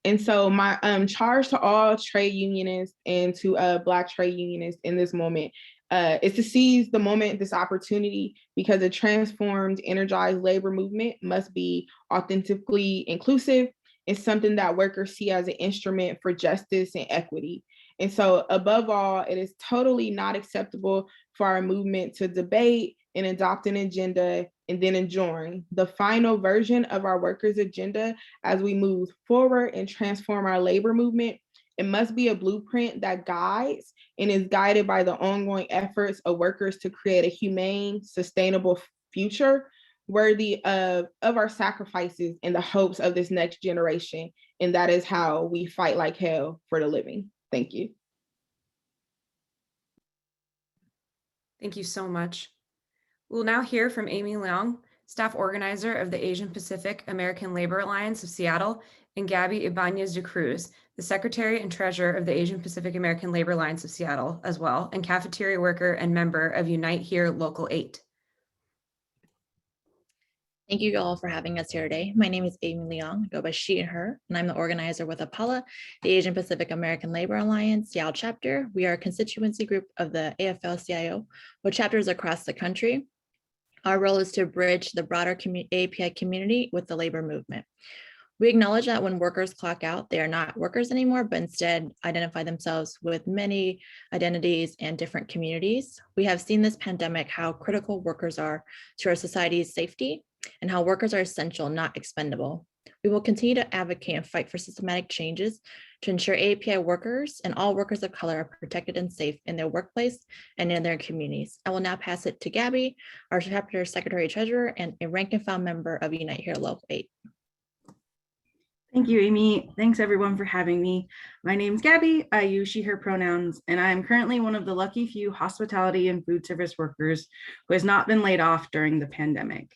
And so my charge to all trade unionists and to Black trade unionists in this moment is to seize the moment, this opportunity, because a transformed, energized labor movement must be authentically inclusive. It's something that workers see as an instrument for justice and equity. And so above all, it is totally not acceptable for our movement to debate and adopt an agenda and then adjourn. The final version of our workers' agenda as we move forward and transform our labor movement, it must be a blueprint that guides and is guided by the ongoing efforts of workers to create a humane, sustainable future worthy of our sacrifices and the hopes of this next generation. And that is how we fight like hell for the living. Thank you. Thank you so much. We'll now hear from Amy Leong, staff organizer of the Asian Pacific American Labor Alliance of Seattle, and Gabby Ibanez de Cruz, the secretary and treasurer of the Asian Pacific American Labor Alliance of Seattle as well, and cafeteria worker and member of Unite Here Local 8. Thank you all for having us here today. My name is Amy Leong, I go by she and her, and I'm the organizer with APALA, the Asian Pacific American Labor Alliance, Seattle chapter. We are a constituency group of the AFL-CIO with chapters across the country. Our role is to bridge the broader API community with the labor movement. We acknowledge that when workers clock out, they are not workers anymore, but instead identify themselves with many identities and different communities. We have seen this pandemic, how critical workers are to our society's safety and how workers are essential, not expendable. We will continue to advocate and fight for systematic changes to ensure API workers and all workers of color are protected and safe in their workplace and in their communities. I will now pass it to Gabby, our chapter secretary treasurer and a rank and file member of Unite Here Local 8. Thank you, Amy. Thanks everyone for having me. My name is Gabby. I use she, her pronouns, and I am currently one of the lucky few hospitality and food service workers who has not been laid off during the pandemic.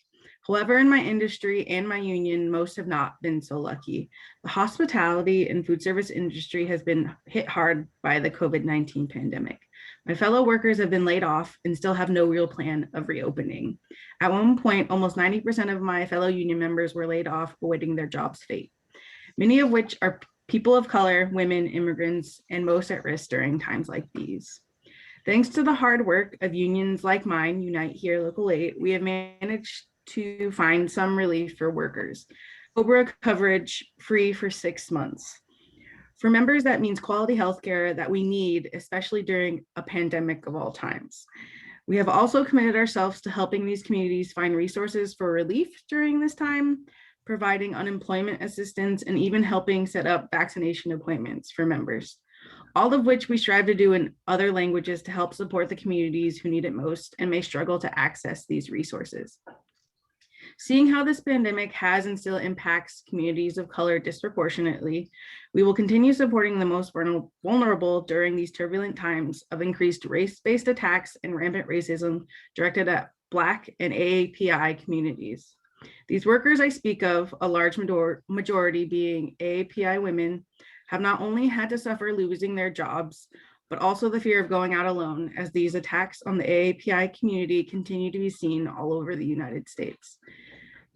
However, in my industry and my union, most have not been so lucky. The hospitality and food service industry has been hit hard by the COVID-19 pandemic. My fellow workers have been laid off and still have no real plan of reopening. At one point, almost 90% of my fellow union members were laid off, awaiting their job's fate, many of which are people of color, women, immigrants, and most at risk during times like these. Thanks to the hard work of unions like mine, Unite Here Local 8, we have managed to find some relief for workers. COBRA coverage free for 6 months. For members, that means quality healthcare that we need, especially during a pandemic of all times. We have also committed ourselves to helping these communities find resources for relief during this time, providing unemployment assistance, and even helping set up vaccination appointments for members, all of which we strive to do in other languages to help support the communities who need it most and may struggle to access these resources. Seeing how this pandemic has and still impacts communities of color disproportionately, we will continue supporting the most vulnerable during these turbulent times of increased race-based attacks and rampant racism directed at Black and AAPI communities. These workers I speak of, a large majority being AAPI women, have not only had to suffer losing their jobs, but also the fear of going out alone as these attacks on the AAPI community continue to be seen all over the United States.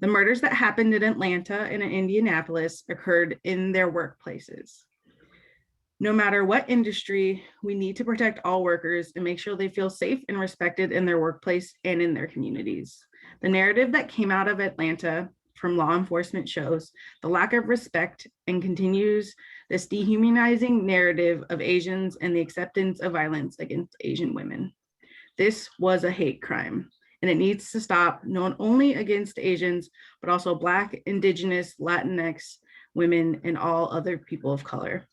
The murders that happened in Atlanta and in Indianapolis occurred in their workplaces. No matter what industry, we need to protect all workers and make sure they feel safe and respected in their workplace and in their communities. The narrative that came out of Atlanta from law enforcement shows the lack of respect and continues this dehumanizing narrative of Asians and the acceptance of violence against Asian women. This was a hate crime, and it needs to stop not only against Asians, but also Black, Indigenous, Latinx women, and all other people of color.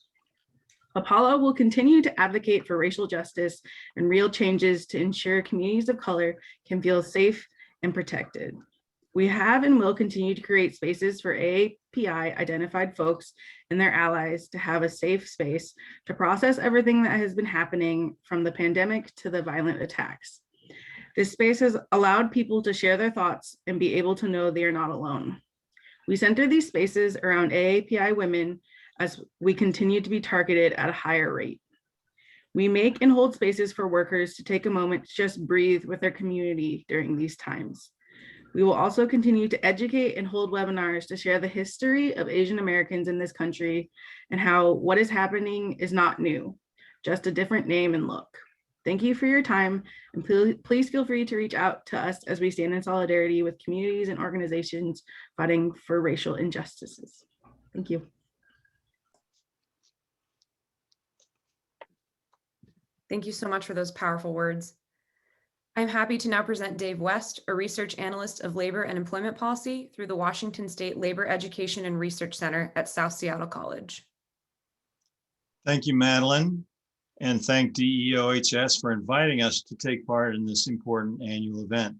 APALA will continue to advocate for racial justice and real changes to ensure communities of color can feel safe and protected. We have and will continue to create spaces for AAPI identified folks and their allies to have a safe space to process everything that has been happening from the pandemic to the violent attacks. This space has allowed people to share their thoughts and be able to know they are not alone. We center these spaces around AAPI women as we continue to be targeted at a higher rate. We make and hold spaces for workers to take a moment to just breathe with their community during these times. We will also continue to educate and hold webinars to share the history of Asian Americans in this country and how what is happening is not new, just a different name and look. Thank you for your time, and please feel free to reach out to us as we stand in solidarity with communities and organizations fighting for racial injustices. Thank you. Thank you so much for those powerful words. I'm happy to now present Dave West, a research analyst of labor and employment policy through the Washington State Labor Education and Research Center at South Seattle College. Thank you, Madeline, and thank DEOHS for inviting us to take part in this important annual event.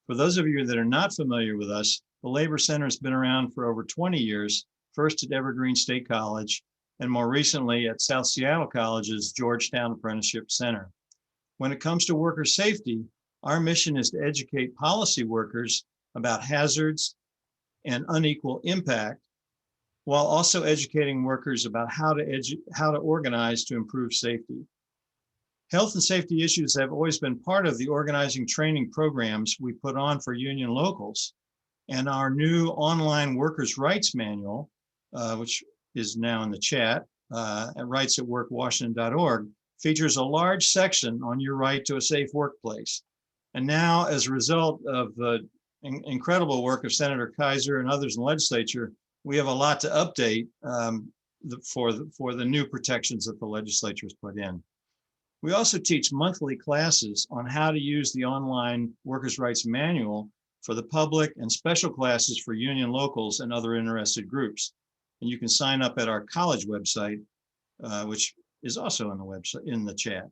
For those of you that are not familiar with us, the Labor Center has been around for over 20 years, first at Evergreen State College, and more recently at South Seattle College's Georgetown Apprenticeship Center. When it comes to worker safety, our mission is to educate policy workers about hazards and unequal impact, while also educating workers about how to organize to improve safety. Health and safety issues have always been part of the organizing training programs we put on for union locals, and our new online workers' rights manual, which is now in the chat, at rightsatworkwashington.org, features a large section on your right to a safe workplace. And now, as a result of the incredible work of Senator Kaiser and others in the legislature, we have a lot to update for the new protections that the legislature has put in. We also teach monthly classes on how to use the online workers' rights manual for the public and special classes for union locals and other interested groups. And you can sign up at our college website, which is also on the website in the chat.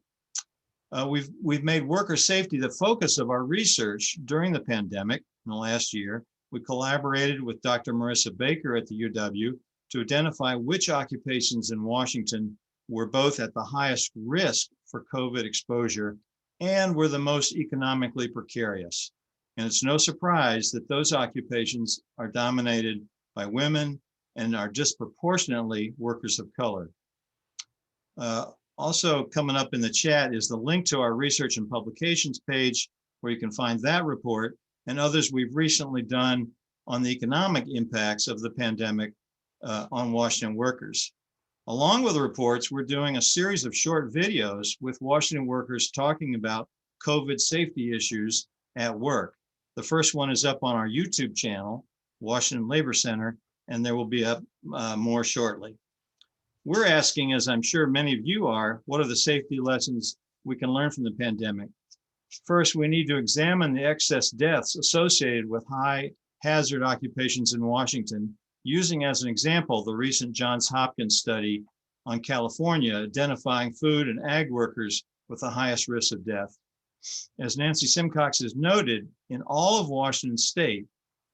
We've made worker safety the focus of our research during the pandemic. In the last year, we collaborated with Dr. Marissa Baker at the UW to identify which occupations in Washington were both at the highest risk for COVID exposure and were the most economically precarious. And it's no surprise that those occupations are dominated by women and are disproportionately workers of color. Also coming up in the chat is the link to our research and publications page, where you can find that report and others we've recently done on the economic impacts of the pandemic on Washington workers. Along with the reports, we're doing a series of short videos with Washington workers talking about COVID safety issues at work. The first one is up on our YouTube channel, Washington Labor Center, and there will be up more shortly. We're asking, as I'm sure many of you are, what are the safety lessons we can learn from the pandemic? First, we need to examine the excess deaths associated with high hazard occupations in Washington, using as an example the recent Johns Hopkins study on California, identifying food and ag workers with the highest risk of death. As Nancy Simcox has noted, in all of Washington state,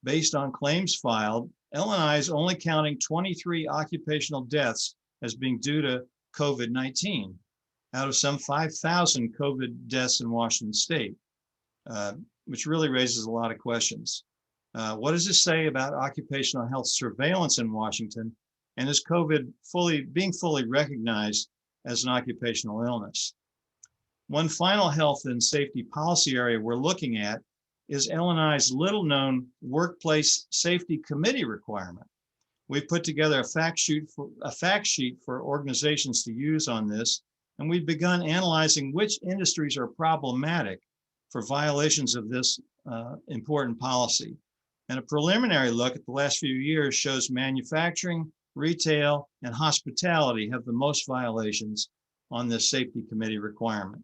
based on claims filed, L&I is only counting 23 occupational deaths as being due to COVID-19 out of some 5,000 COVID deaths in Washington state, which really raises a lot of questions. What does this say about occupational health surveillance in Washington? And is COVID being fully recognized as an occupational illness? One final health and safety policy area we're looking at is L&I's little-known workplace safety committee requirement. We've put together a fact sheet for organizations to use on this, and we've begun analyzing which industries are problematic for violations of this important policy. And a preliminary look at the last few years shows manufacturing, retail, and hospitality have the most violations on this safety committee requirement.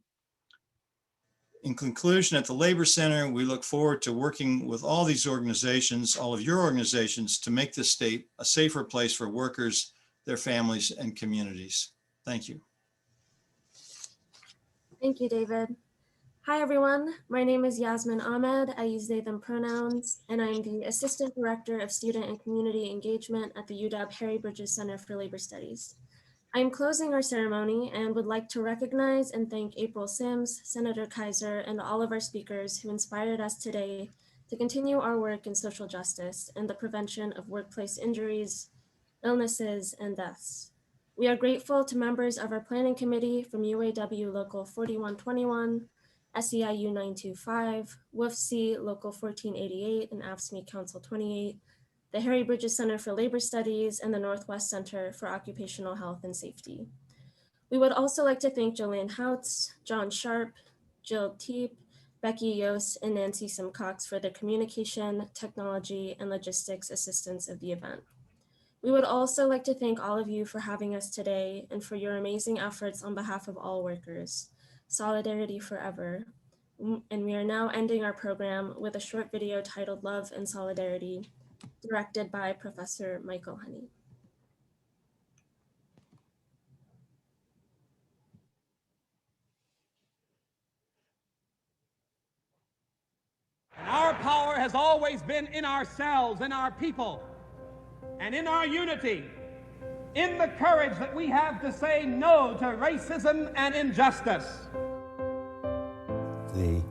In conclusion, at the Labor Center, we look forward to working with all these organizations, all of your organizations, to make this state a safer place for workers, their families, and communities. Thank you. Thank you, David. Hi, everyone. My name is Yasmin Ahmed. I use they, them pronouns, and I'm the Assistant Director of Student and Community Engagement at the UW Harry Bridges Center for Labor Studies. I am closing our ceremony and would like to recognize and thank April Sims, Senator Kaiser, and all of our speakers who inspired us today to continue our work in social justice and the prevention of workplace injuries, illnesses, and deaths. We are grateful to members of our planning committee from UAW Local 4121, SEIU 925, WFC Local 1488, and AFSCME Council 28, the Harry Bridges Center for Labor Studies, and the Northwest Center for Occupational Health and Safety. We would also like to thank Jolene Houts, John Sharp, Jill Teep, Becky Yost, and Nancy Simcox for their communication, technology, and logistics assistance of the event. We would also like to thank all of you for having us today and for your amazing efforts on behalf of all workers. Solidarity forever. And we are now ending our program with a short video titled Love and Solidarity, directed by Professor Michael Honey. And our power has always been in ourselves, in our people, and in our unity, in the courage that we have to say no to racism and injustice. The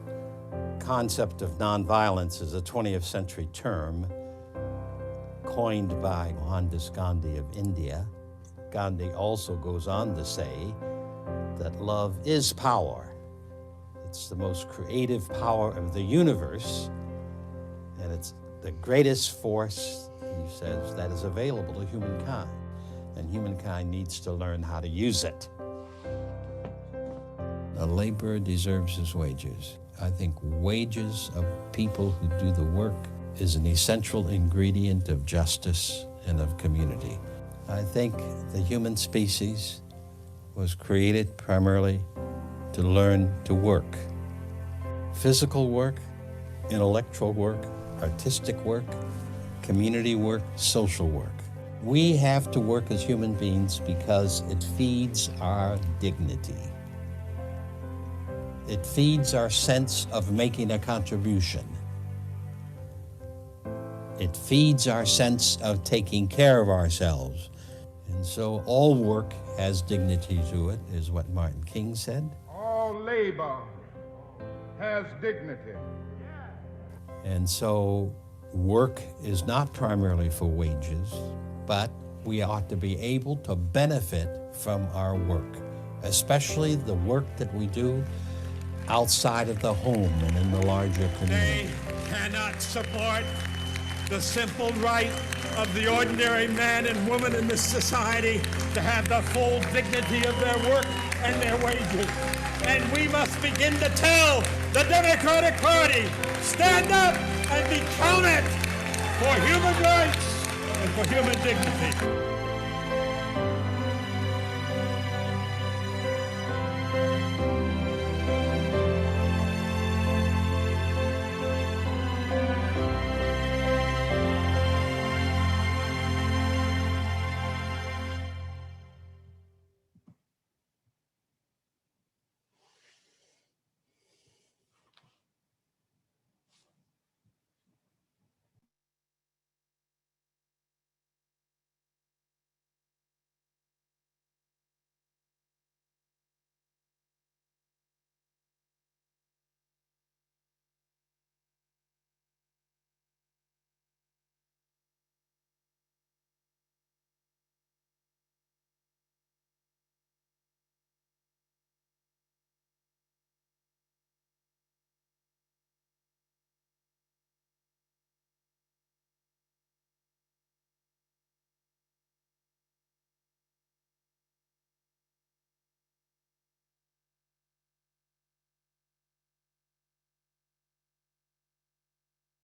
concept of nonviolence is a 20th century term coined by Mohandas Gandhi of India. Gandhi also goes on to say that love is power. It's the most creative power of the universe, and it's the greatest force, he says, that is available to humankind, and humankind needs to learn how to use it. A laborer deserves his wages. I think wages of people who do the work is an essential ingredient of justice and of community. I think the human species was created primarily to learn to work. Physical work, intellectual work, artistic work, community work, social work. We have to work as human beings because it feeds our dignity. It feeds our sense of making a contribution. It feeds our sense of taking care of ourselves. And so all work has dignity to it, is what Martin King said. All labor has dignity. And so work is not primarily for wages, but we ought to be able to benefit from our work, especially the work that we do outside of the home and in the larger community. They cannot support the simple right of the ordinary man and woman in this society to have the full dignity of their work and their wages. And we must begin to tell the Democratic Party, stand up and be counted for human rights and for human dignity.